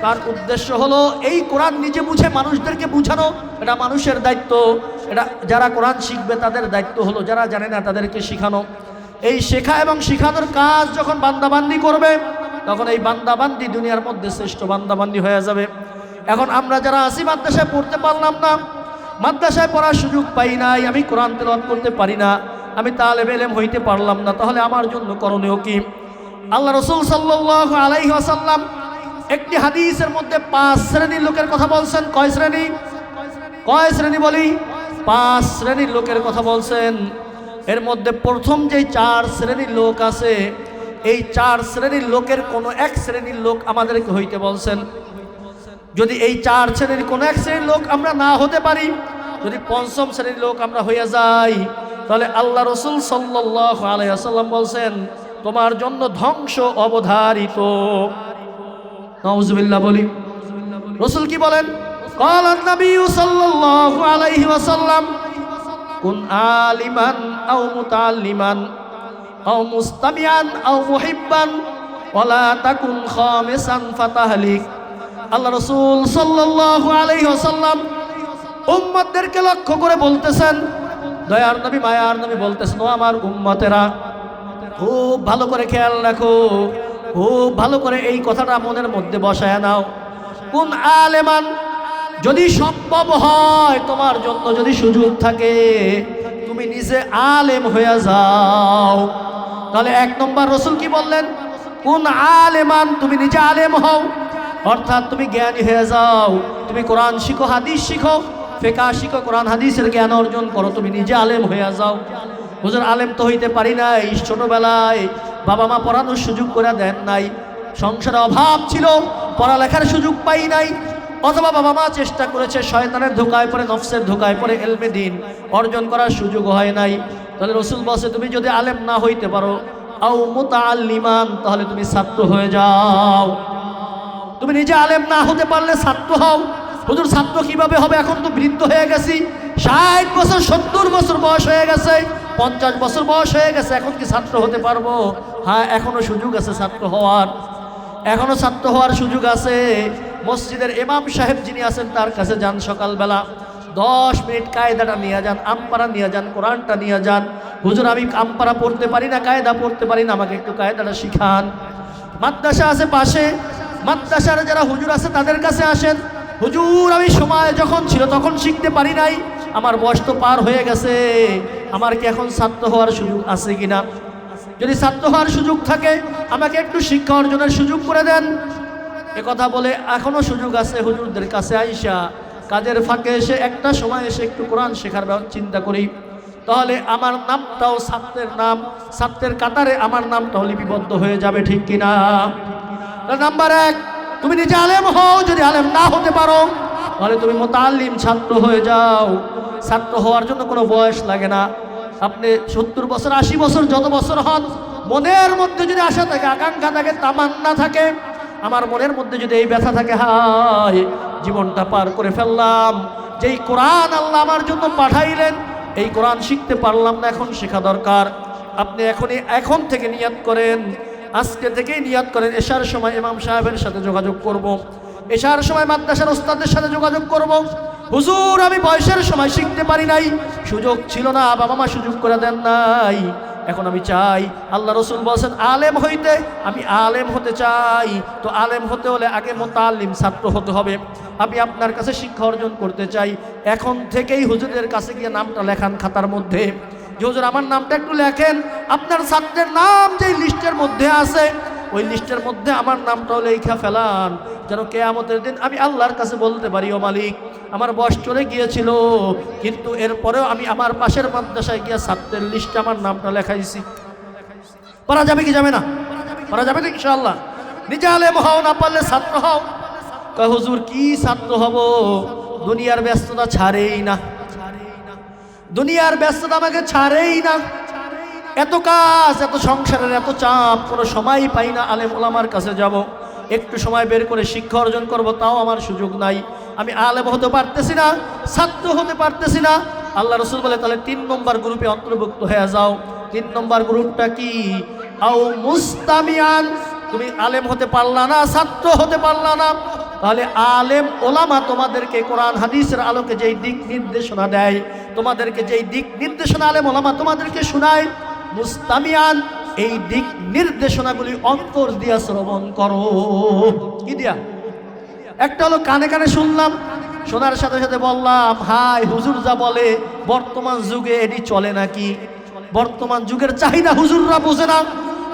তার উদ্দেশ্য হলো এই কোরআন নিজে বুঝে মানুষদেরকে বুঝানো। এটা মানুষের দায়িত্ব, এটা যারা কোরআন শিখবে তাদের দায়িত্ব হলো যারা জানে না তাদেরকে শিখানো। এই শেখা এবং শিখানোর কাজ যখন বান্দাবান্দি করবে, তখন এই বান্দাবান্দি দুনিয়ার মধ্যে শ্রেষ্ঠ বান্দাবান্দি হয়ে যাবে। এখন আমরা যারা আছি মাদ্রাসায় পড়তে পারলাম না, মাদ্রাসায় পড়ার সুযোগ পাই নাই, আমি কোরআন তেলাওয়াত করতে পারি না, আমি তালেবে ইলম হইতে পারলাম না, তাহলে আমার জন্য করণীয় কি? আল্লাহ রাসূল সাল্লাল্লাহু আলাইহি ওয়াসাল্লাম একটি হাদিসের মধ্যে 5 শ্রেণীর লোকের কথা বলছেন। কয় শ্রেণী? কয় শ্রেণী বলি? 5 শ্রেণীর লোকের কথা বলছেন। এর মধ্যে প্রথম যে 4 শ্রেণীর লোক আছে, এই 4 শ্রেণীর লোকের কোনো এক শ্রেণীর লোক আমাদেরকে হইতে বলছেন। যদি এই 4 শ্রেণীর কোনো এক শ্রেণীর লোক আমরা না হতে পারি, যদি 5ম শ্রেণীর লোক আমরা হইয়া যাই, তাহলে আল্লাহ রাসূল সাল্লাল্লাহু আলাইহি ওয়াসাল্লাম বলছেন তোমার জন্য ধ্বংস অবধারিত। নাউজুবিল্লাহ বলি। রাসূল কি বলেন? قال النبي صلى الله عليه وسلم كن عالما أو متعلما أو مستمعا أو محبا ولا تكن خامسا فتهلك আল্লাহ রাসূল সাল্লাল্লাহু আলাইহি ওয়াসাল্লাম উম্মতদেরকে লক্ষ্য করে বলতেছেন, দয়ার নবী মায়ার নবী বলতেছেন, ও আমার উম্মতেরা, খুব ভালো করে খেয়াল রাখো, খুব ভালো করে এই কথাটা মনের মধ্যে বসায় নাও। কোন আলেমান, যদি সম্ভব হয় তোমার জন্য, যদি সুযোগ থাকে তুমি নিজে আলেম হয়ে যাও। তাহলে এক নম্বর রাসূল কি বললেন? কোন আলেমান, তুমি নিজে আলেম হও, অর্থাৎ তুমি জ্ঞানী হয়ে যাও। তুমি কোরআন শিখো, হাদিস শিখো, ফিকহ শিখো, কোরআন হাদিসের জ্ঞান অর্জন করো, তুমি নিজে আলেম হয়ে যাও। হুজুর আলেম তো হইতে পারি নাই, ছোটবেলায় বাবা মা পড়ানোর সুযোগ করে দেন নাই, সংসারে অভাব ছিল, পড়ালেখার সুযোগ পাই নাই, অথবা বাবা মা চেষ্টা করেছে, শয়তানের ধোকায় পড়ে, নফসের ধোকায় পড়ে ইলমে দ্বীন অর্জন করার সুযোগ হয় নাই। তাহলে রাসূল বলছে তুমি যদি আলেম না হইতে পারো, আও মুতাআল্লিমান, তাহলে তুমি ছাত্র হয়ে যাও। তুমি নিজে আলেম না হতে পারলে ছাত্র হও। হুজুর ছাত্র কিভাবে হবে? এখন তো বৃদ্ধ হয়ে গেছি, 60 বছর 70 বছর বয়স হয়ে গেছে, 50 বছর বয়স হয়ে গেছে, এখন কি ছাত্র হতে পারবো? হ্যাঁ, এখনো সুযোগ আছে ছাত্র হওয়ার, এখনো ছাত্র হওয়ার সুযোগ আছে। মসজিদের ইমাম সাহেব যিনি আছেন তার কাছে যান, সকালবেলা 10 মিনিট কায়দাটা নিয়ে যান, আমপারা নিয়ে যান, কোরআনটা নিয়ে যান। হুজুর আমি আমপারা পড়তে পারি না, কায়দা পড়তে পারি না, আমাকে একটু কায়দাটা শিখান। মাদ্রাসা আছে পাশে, মাদ্রাসার যারা হুজুর আছে তাদের কাছে আসেন, হুজুর আমি সময় যখন ছিল তখন শিখতে পারি নাই, আমার বয়স তো পার হয়ে গেছে, আমার কি এখন ছাত্র হওয়ার সুযোগ আছে কিনা? যদি ছাত্র হওয়ার সুযোগ থাকে আমাকে একটু শিক্ষা অর্জনের সুযোগ করে দেন। কথা বলে এখনো সুযোগ আছে হুজুরদের কাছে আইসা কাজের ফাঁকে এসে একটা সময় এসে একটু কোরআন শেখার চিন্তা করি, তাহলে আমার নামটাও ছাত্রের নাম, ছাত্রের কাতারে আমার নামটাও লিপিবদ্ধ হয়ে যাবে, ঠিক কিনা? নাম্বার 1, তুমি নিজে আলেম হও। যদি আলেম না হতে পারো তাহলে তুমি মুতাআল্লিম, ছাত্র হয়ে যাও। ছাত্র হওয়ার জন্য কোনো বয়স লাগে না। আপনি 70 বছর 80 বছর যত বছর হন, মনের মধ্যে যদি আশা থাকে, আকাঙ্ক্ষা থাকে, তামান্না থাকে, আমার মনের মধ্যে যদি এই ব্যথা থাকে, হায় জীবনটা পার করে ফেললাম, যেই কোরআন আল্লাহ আমার জন্য পাঠাইলেন এই কোরআন শিখতে পারলাম না, এখন শেখা দরকার। আপনি এখন থেকে নিয়ত করেন, আজকে থেকেই নিয়ত করেন, এশার সময় ইমাম সাহেবের সাথে যোগাযোগ করব, এশার সময় মাদ্রাসার ওস্তাদের সাথে যোগাযোগ করব। হুজুর আমি বয়সের সময় শিখতে পারি নাই, সুযোগ ছিল না, বাবা মা সুযোগ করে দেন নাই, এখন আমি চাই। আল্লাহ রসুল বলছেন আলেম হইতে, আমি আলেম হতে চাই। তো আলেম হতে হলে আগে মুতাআল্লিম, ছাত্র হতে হবে। আমি আপনার কাছে শিক্ষা অর্জন করতে চাই, এখন থেকেই হুজুরের কাছে গিয়ে নামটা লেখান খাতার মধ্যে, যে হুজুর আমার নামটা একটু লেখেন, আপনার ছাত্রের নাম যেই লিস্টের মধ্যে আছে ওই লিস্টের মধ্যে আমার নামটাও লেখা ফেলান, যেন কিয়ামতের দিন আমি আল্লাহর কাছে বলতে পারি, ও মালিক আমার বয়স চলে গিয়েছিল, কিন্তু এরপরেও আমি আমার পাশের মাদ্রাসায় গিয়ে ছাত্রের লিস্টে আমার নামটা লেখাইছি। পারা যাবে কি যাবে না? পারা যাবে তো ইনশাআল্লাহ। নিজে আলেম হও, না পারলে ছাত্র হও। কয় হুজুর কি ছাত্র হব? দুনিয়ার ব্যস্ততা ছাড়েই না, দুনিয়ার ব্যস্ততা আমাকে ছাড়েই না, এত কাজ, এত সংসারের এত চাপ, কোনো সময় পাই না আলেম ওলামার কাছে যাব, একটু সময় বের করে শিক্ষা অর্জন করব, তাও আমার সুযোগ নাই। আমি আলেম হতে পারতেছি না, ছাত্র হতে পারতেছি না। আল্লাহ রসুল বলে তাহলে 3 নম্বর গ্রুপে অন্তর্ভুক্ত হয়ে যাও। 3 নম্বর গ্রুপটা কি? আও মুস্তামিয়ান, তুমি আলেম হতে পারলা না, ছাত্র হতে পারলা না, তাহলে আলেম ওলামা তোমাদেরকে কোরআন হাদিসের আলোকে যেই দিক নির্দেশনা দেয়, তোমাদেরকে যেই দিক নির্দেশনা আলেম ওলামা তোমাদেরকে শোনায়, মুস্তামিয়ান, এই দিক নির্দেশনাগুলি অন্তর দিয়া শ্রবণ করো। কি দিয়া? একটা হলো কানে কানে শুনলাম, শোনার সাথে সাথে বললাম হাই হুজুর যা বলে বর্তমান যুগে এটি চলে নাকি? বর্তমান যুগের চাহিদা হুজুররা বোঝে না,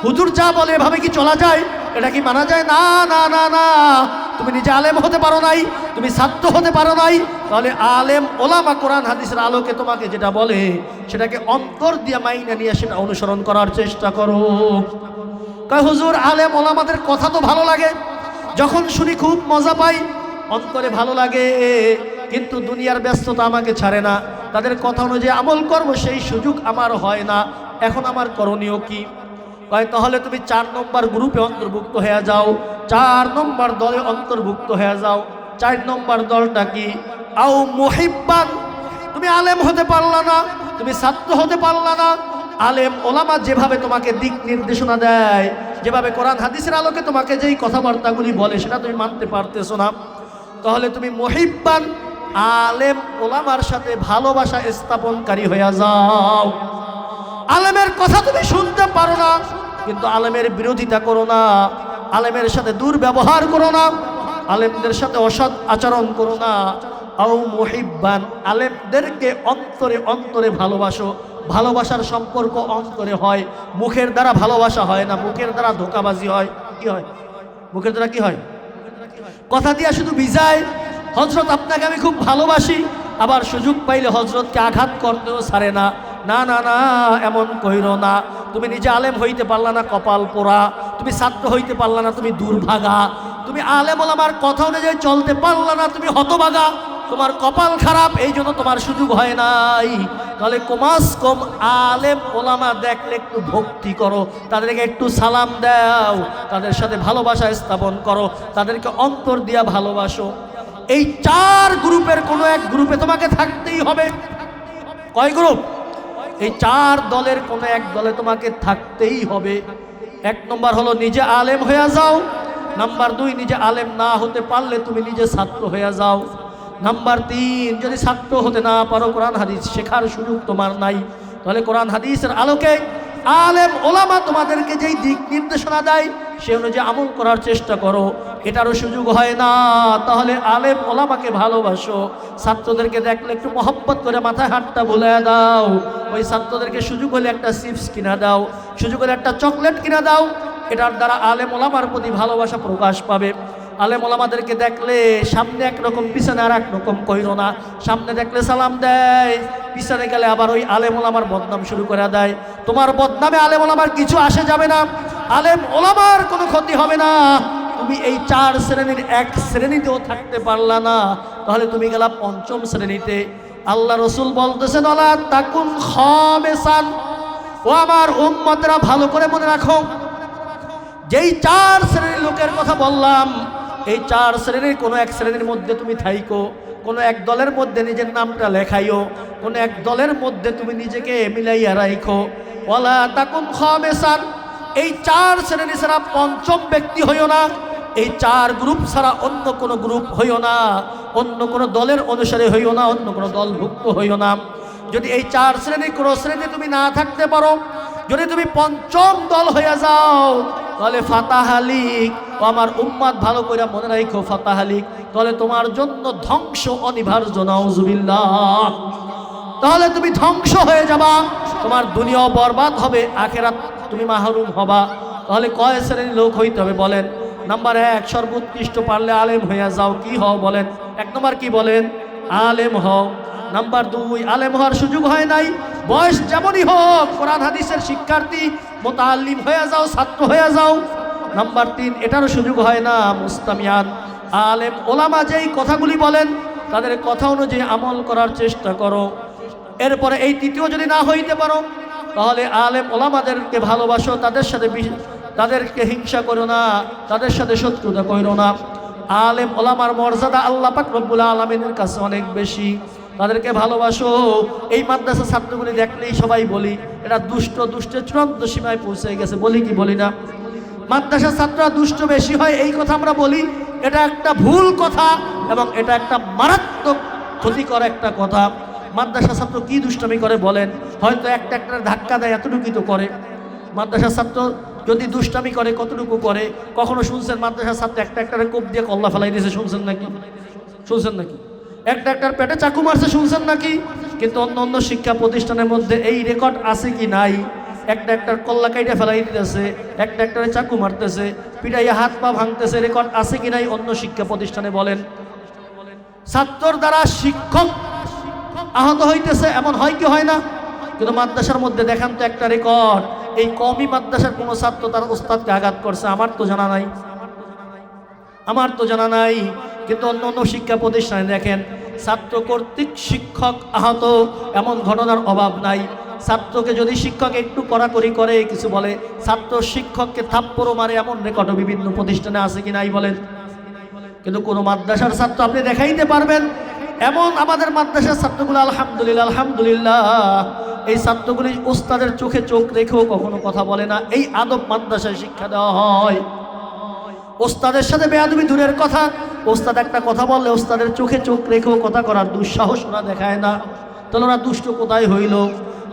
হুজুর যা বলে এভাবে কি চলা যায়? এটা কি মানা যায়? না না না না, তুমি নিজে আলেম হতে পারো নাই, তুমি ছাত্র হতে পারো নাই, তাহলে আলেম ওলামা কোরআন হাদিসের আলোকে তোমাকে যেটা বলে সেটাকে অন্তর দিয়ে মাইনা নিয়ে সেটা অনুসরণ করার চেষ্টা করো। কয় হুজুর আলেম ওলামাদের কথা তো ভালো লাগে, যখন শুনি খুব মজা পাই, অন্তরে ভালো লাগে, কিন্তু দুনিয়ার ব্যস্ততা আমাকে ছাড়ে না, তাদের কথা অনুযায়ী আমল করব সেই সুযোগ আমার হয় না, এখন আমার করণীয় কি? কয় তাহলে তুমি 4 নম্বর গ্রুপে অন্তর্ভুক্ত হয়ে যাও, 4 নম্বর দলে অন্তর্ভুক্ত হয়ে যাও। 4 নম্বর দলটা কি? আও মুহিব্বান, তুমি আলেম হতে পারলা না, তুমি ছাত্র হতে পারলা না, আলেম ওলামা যেভাবে তোমাকে দিক নির্দেশনা দেয়, যেভাবে কোরআন হাদিসের আলোকে তোমাকে যেই কথাবার্তাগুলি বলে সেটা তুমি মানতে পারতেছো না, তাহলে তুমি মুহিব্বান আলেম ওলামার সাথে ভালোবাসা স্থাপনকারী হয়ে যাও। আলেমের কথা তুমি শুনতে পারো না, কিন্তু আলেমের বিরোধিতা করো না, আলেমের সাথে দুর্ব্যবহার করো না, আলেমদের সাথে অসৎ আচরণ করো না। আও মুহিব্বান, আলেমদেরকে অন্তরে অন্তরে ভালোবাসো। ভালোবাসার সম্পর্ক অন্তরে হয়, মুখের দ্বারা ভালোবাসা হয় না, মুখের দ্বারা ধোঁকাবাজি হয়। কি হয়? মুখের দ্বারা কি হয়? কথা দিয়া শুধু বিজায়, হযরত আপনাকে আমি খুব ভালোবাসি, আবার সুযোগ পাইলে হযরতকে আঘাত করতেও ছাড়ে না। না না না, এমন কইরো না। তুমি নিজে আলেম হইতে পারলা না, কপাল পোড়া। তুমি ছাত্র হইতে পারলা না, তুমি দুর্ভাগা। তুমি আলেম ওলামার কথা অনুযায়ী চলতে পারলা না, তুমি হতভাগা। তোমার কপাল খারাপ, এই জন্য তোমার সুযোগ হয় নাই। তাহলে কমাস কম আলেম ওলামা দেখলে একটু ভক্তি করো, তাদেরকে একটু সালাম দাও, তাদের সাথে ভালোবাসা স্থাপন করো, তাদেরকে অন্তর দিয়া ভালোবাসো। এই 4 গ্রুপের কোনো এক গ্রুপে তোমাকে থাকতেই হবে। কয় গ্রুপ? এই 4 দলের কোনো এক দলে তোমাকে থাকতেই হবে। 1 নম্বর হলো নিজে আলেম হয়ে যাও। নাম্বার 2, নিজে আলেম না হতে পারলে তুমি নিজে ছাত্র হয়ে যাও। নাম্বার 3, যদি ছাত্র হতে না পারো, কোরআন হাদিস শেখার সুযোগ তোমার নাই, তাহলে কোরআন হাদিসের আলোকে আলেম ওলামা তোমাদেরকে যেই দিক নির্দেশনা দেয় সে অনুযায়ী আমল করার চেষ্টা করো। এটারও সুযোগ হয় না, তাহলে আলেম ওলামাকে ভালোবাসো। ছাত্রদেরকে দেখলে একটু মহব্বত করে মাথায় হাতটা বুলিয়ে দাও। ওই ছাত্রদেরকে সুযোগ হলে একটা চিপস কিনা দাও, সুযোগ হলে একটা চকলেট কিনা দাও। এটার দ্বারা আলেম ওলামার প্রতি ভালোবাসা প্রকাশ পাবে। আলেম ওলামাদেরকে দেখলে সামনে একরকম পিছনে আর একরকম কইরো না। সামনে দেখলে সালাম দেয়, পিছনে গেলে আবার ওই আলেম ওলামার বদনাম শুরু করে দেয়। তোমার বদনামে আলেম ওলামার কিছু আসে যাবে না, আলেম ওলামার কোনো ক্ষতি হবে না। তুমি এই 4 শ্রেণীর এক শ্রেণীতেও থাকতে পারলা না, তাহলে তুমি গেলা 5ম শ্রেণীতে। আল্লাহ রসুল বলতেছেন, ওয়ালা তাকুন খামিসান। ও আমার উম্মতরা, ভালো করে মনে রাখো, যেই 4 শ্রেণীর লোকের কথা বললাম, এই 4 শ্রেণীর কোনো এক শ্রেণীর মধ্যে তুমি থাইকো, কোনো এক দলের মধ্যে নিজের নামটা লেখাইও, কোনো এক দলের মধ্যে তুমি নিজেকে মিলাইয়া রাখো। ওয়ালা তাকুন খামিসান, এই 4 শ্রেণী ছাড়া 5ম ব্যক্তি হইও না, এই 4 গ্রুপ ছাড়া অন্য কোনো গ্রুপ হইও না, অন্য কোনো দলের অনুসারে হইও না, অন্য কোনো দলভুক্ত হইও না। যদি এই 4 শ্রেণী কোনো শ্রেণী তুমি না থাকতে পারো, যদি তুমি 5ম দল হইয়া যাও, তাহলে ফাতাহালিক। ও আমার উম্মাত, ভালো করে মনে রাখো, ফাতাহালিক, তাহলে তোমার জন্য ধ্বংস অনিবার্য। নাউজুবিল্লাহ। তাহলে তুমি ধ্বংস হয়ে যাবা, তোমার দুনিয়াও বরবাদ হবে, আখিরাত তুমি মাহরুম হবা। তাহলে কয় শ্রেণীর লোক হইতে হবে বলেন? নাম্বার 1, সর্বোৎকৃষ্ট পারলে আলেম হইয়া যাও। কি হও বলেন? 1 নম্বর কি বলেন? আলেম হও। নাম্বার 2, আলেম হওয়ার সুযোগ হয় নাই, বয়স যেমনই হোক, কোরআন হাদিসের শিক্ষার্থী মুতাআল্লিম হয়ে যাও, ছাত্র হয়ে যাও। নাম্বার 3, এটারও সুযোগ হয় না, মুস্তামিয়ান। আলেম ওলামা যেই কথাগুলি বলেন তাদের কথা অনুযায়ী আমল করার চেষ্টা করো। এরপরে এই 3য় যদি না হইতে পারো, তাহলে আলেম ওলামাদেরকে ভালোবাসো, তাদের সাথে তাদেরকে হিংসা করো না, তাদের সাথে শত্রুতা করো না। আলেম ওলামার মর্যাদা আল্লাহ পাক রব্বুল আলামিনের কাছে অনেক বেশি, তাদেরকে ভালোবাসো। এই মাদ্রাসা ছাত্রগুলি দেখলেই সবাই বলি এটা দুষ্ট, দুষ্টের চূড়ান্ত সীমায় পৌঁছে গেছে, বলি কি বলি না? মাদ্রাসা ছাত্ররা দুষ্ট বেশি হয়, এই কথা আমরা বলি, এটা একটা ভুল কথা এবং এটা একটা মারাত্মক ক্ষতিকর একটা কথা। মাদ্রাসা ছাত্র কি দুষ্টামি করে বলেন? হয়তো একটা ধাক্কা দেয়, এতটুকুই তো করে। মাদ্রাসা ছাত্র যদি দুষ্টামি করে কতটুকু করে? কখনো শুনছেন মাদ্রাসা ছাত্র একটা কোপ দিয়ে কল্লা ফেলাই দিয়েছে? শুনছেন নাকি? শুনছেন নাকি? একটা পেটে চাকু মারছে? শুনছেন নাকি? কিন্তু অন্য অন্য শিক্ষা প্রতিষ্ঠানের মধ্যে এই রেকর্ড আছে কি নাই? একটা কল্লা কাইটা ফেলাই দিতেছে, একটা চাকু মারতেছে, পিটাইয়া হাত পা ভাঙতেছে, রেকর্ড আছে কি নাই অন্য শিক্ষা প্রতিষ্ঠানে? বলেন। ছাত্রর দ্বারা শিক্ষক আহত হইতেছে, এমন হয় কি হয় না? কিন্তু মাদ্রাসার মধ্যে দেখান তো একটা রেকর্ড, এই কওমি মাদ্রাসার কোনো ছাত্র তার ওস্তাদকে আঘাত করছে? আমার তো জানা নাই, আমার তো জানা নাই। কিন্তু অন্য অন্য শিক্ষা প্রতিষ্ঠানে দেখেন ছাত্র কর্তৃক শিক্ষক আহত, এমন ঘটনার অভাব নাই। ছাত্রকে যদি শিক্ষক একটু কড়াকড়ি করে কিছু বলে, ছাত্র শিক্ষককে থাপ্পড়ও মারে, এমন রেকর্ডও বিভিন্ন প্রতিষ্ঠানে আছে কি নাই বলেন? কিন্তু কোনো মাদ্রাসার ছাত্র আপনি দেখাইতে পারবেন এমন আমাদের মাদ্রাসার ছাত্রগুলো আলহামদুলিল্লাহ আলহামদুলিল্লাহ এই ছাত্রগুলি ওস্তাদের চোখে চোখ রেখেও কখনো কথা বলে না। এই আদব মাদ্রাসায় শিক্ষা দেওয়া হয়। ওস্তাদের সাথে বেয়াদবি দূরের কথা, ওস্তাদ একটা কথা বললে ওস্তাদের চোখে চোখ রেখেও কথা করার দুঃসাহস ওরা দেখায় না। তাহলে ওরা দুষ্ট কোথায় হইল?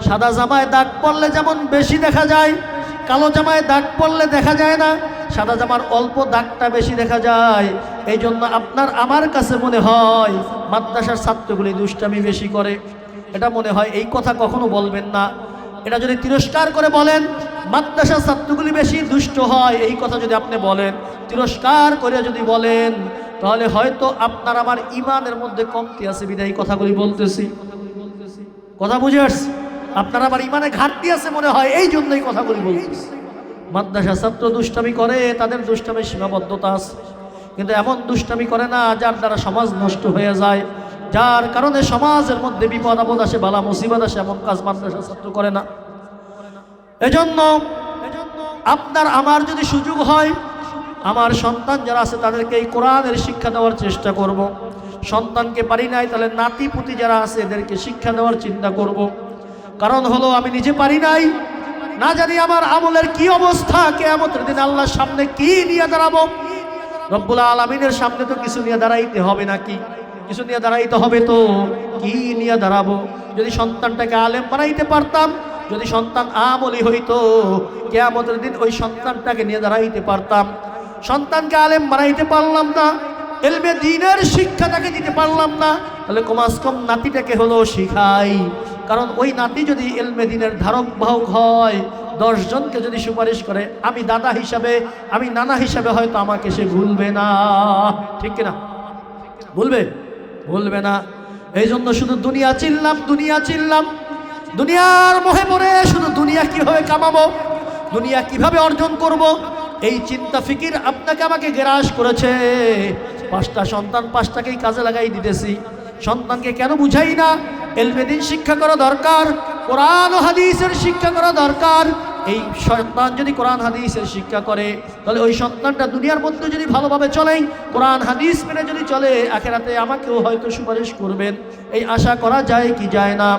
সাদা জামায় দাগ পড়লে যেমন বেশি দেখা যায়, কালো জামায় দাগ পড়লে দেখা যায় না। সাদা জামার অল্প দাগটা বেশি দেখা যায়। এই জন্য আপনার আমার কাছে মনে হয় মাদ্রাসার ছাত্রগুলি দুষ্টামি বেশি করে। এটা মনে হয় এই কথা কখনো বলবেন না। এটা যদি তিরস্কার করে বলেন মাদ্রাসার ছাত্রগুলি বেশি দুষ্ট হয়, এই কথা যদি আপনি বলেন, তিরস্কার করে যদি বলেন, তাহলে হয়তো আপনার আমার ইমানের মধ্যে কমতি আছে বিধায় কথাগুলি বলতেছি। কথা বুঝে আসছে? আপনার আমার ইমানে ঘাটতি আছে মনে হয়, এই জন্যই কথাগুলি বলতেছি। মাদ্রাসা ছাত্র দুষ্টামি করে, তাদের দুষ্টামির সীমাবদ্ধতা আছে, কিন্তু এমন দুষ্টামি করে না যার দ্বারা সমাজ নষ্ট হয়ে যায়, যার কারণে সমাজের মধ্যে বিপদ আপদ আসে, বালা মুসিবত আসে, এমন কাজ মাদ্রাসা ছাত্র করে না। এজন্য আপনার আমার যদি সুযোগ হয়, আমার সন্তান যারা আছে তাদেরকে এই কোরআনের শিক্ষা দেওয়ার চেষ্টা করব। সন্তানকে পারি নাই, তাহলে নাতি পুতি যারা আছে এদেরকে শিক্ষা দেওয়ার চিন্তা করব। কারণ হলো আমি নিজে পারি নাই, না জানি আমার আমলের কি অবস্থা, কিয়ামতের দিন আল্লাহর সামনে কি নিয়ে দাঁড়াবো। রব্বুল আলামিনের সামনে তো কিছু নিয়ে দাঁড়াইতে হবে নাকি? কিছু নিয়ে দাঁড়াইতে হবে তো, কি নিয়ে দাঁড়াবো? যদি সন্তানটাকে আলেম বানাইতে পারতাম, যদি সন্তান আমলি হইতো, কিয়ামতের দিন ওই সন্তানটাকে নিয়ে দাঁড়াইতে পারতাম। সন্তানকে আলেম বানাইতে পারলাম না, ইলমে দ্বীনের শিক্ষাটাকে দিতে পারলাম না, তাহলে কমাস কম নাতিটাকে হলো শিখাই। কারণ ওই নাতি যদি ইলমে দ্বীনের ধারক বাহক হয়, 10 জনকে যদি সুপারিশ করে, আমি দাদা হিসাবে, আমি নানা হিসাবে হয়তো আমাকে সে ভুলবে না। ঠিক কিনা? ভুলবে? ভুলবে না। এই জন্য শুধু দুনিয়া চিনলাম, দুনিয়া চিনলাম, দুনিয়ার মোহে পড়ে শুধু দুনিয়া কিভাবে কামাবো, দুনিয়া কিভাবে অর্জন করব, এই চিন্তা ফিকির আপনাকে আমাকে গ্রাস করেছে। 5টা সন্তান, 5টাকেই কাজে লাগাই দিতেছি। সন্তানকে কেন বুঝাই না ইলমে দ্বীন শিক্ষা করা দরকার, কোরআন ও হাদিসের শিক্ষা করা দরকার। এই সন্তান যদি কোরআন হাদিসের শিক্ষা করে, তাহলে ওই সন্তানটা দুনিয়ার মধ্যে যদি ভালোভাবে চলে, কোরআন হাদিস মেনে যদি চলে, আখিরাতে আমাকেও হয়তো সুপারিশ করবেন। এই আশা করা যায় কি যায় না?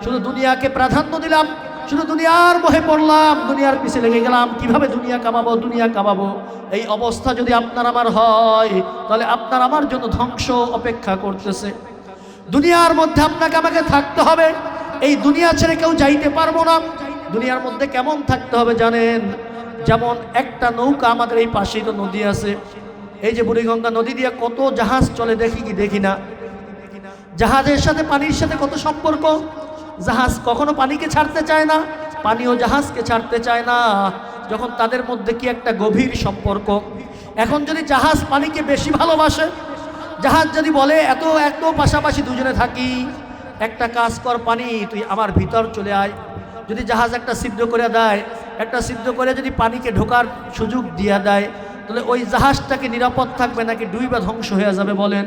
শুধু দুনিয়াকে প্রাধান্য দিলাম, শুধু দুনিয়ার মোহে পড়লাম, দুনিয়ার পিছে লেগে গেলাম, কিভাবে দুনিয়া কামাবো, দুনিয়া কামাবো। এই অবস্থা যদি আপনার আমার হয়, তাহলে আপনার আমার জন্য ধ্বংস অপেক্ষা করতেছে। দুনিয়ার মধ্যে আপনাকে আমাকে থাকতে হবে, এই দুনিয়া ছেড়ে কেউ যাইতে পারবো না। দুনিয়ার মধ্যে কেমন থাকতে হবে জানেন? যেমন একটা নৌকা, আমাদের এই পাশেই তো নদী আছে, এই যে বুড়িগঙ্গা নদী দিয়ে কত জাহাজ চলে, দেখি কি দেখি না? জাহাজের সাথে পানির সাথে কত সম্পর্ক। জাহাজ কখনো পানিকে ছাড়তে চায় না, পানিও জাহাজকে ছাড়তে চায় না, যখন তাদের মধ্যে কি একটা গভীর সম্পর্ক। এখন যদি জাহাজ পানিকে বেশি ভালোবাসে, জাহাজ যদি বলে এত এত পাশাপাশি দুজনে থাকি, একটা কাজ কর পানি, তুই আমার ভিতর চলে আয়। যদি জাহাজ একটা ছিদ্র করে দেয়, একটা ছিদ্র করে যদি পানিকে ঢোকার সুযোগ দিয়ে দেয়, তাহলে ওই জাহাজটাকে নিরাপদ থাকবে নাকি ডুইবা ধ্বংস হয়ে যাবে বলেন?